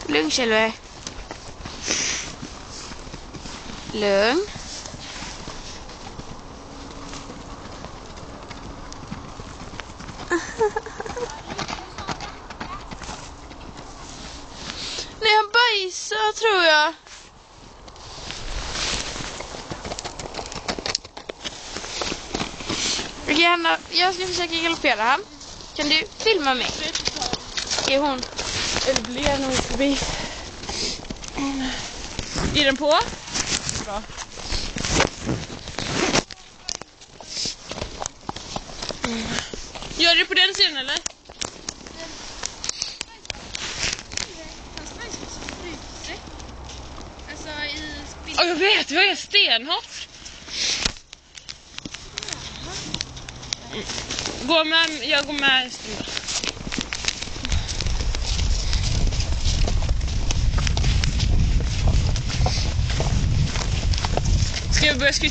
Lugn Kjellve. Lugn. Nej, han bajsar tror jag. Okej, Hanna, jag ska försöka galoppera han. Kan du filma mig? Är hon? Eller blir nog förbi. Är den på? Bra. Gör du på den sidan eller? Jag vet, vad är stenhårt? Jag går med. Ska jag börja skryta?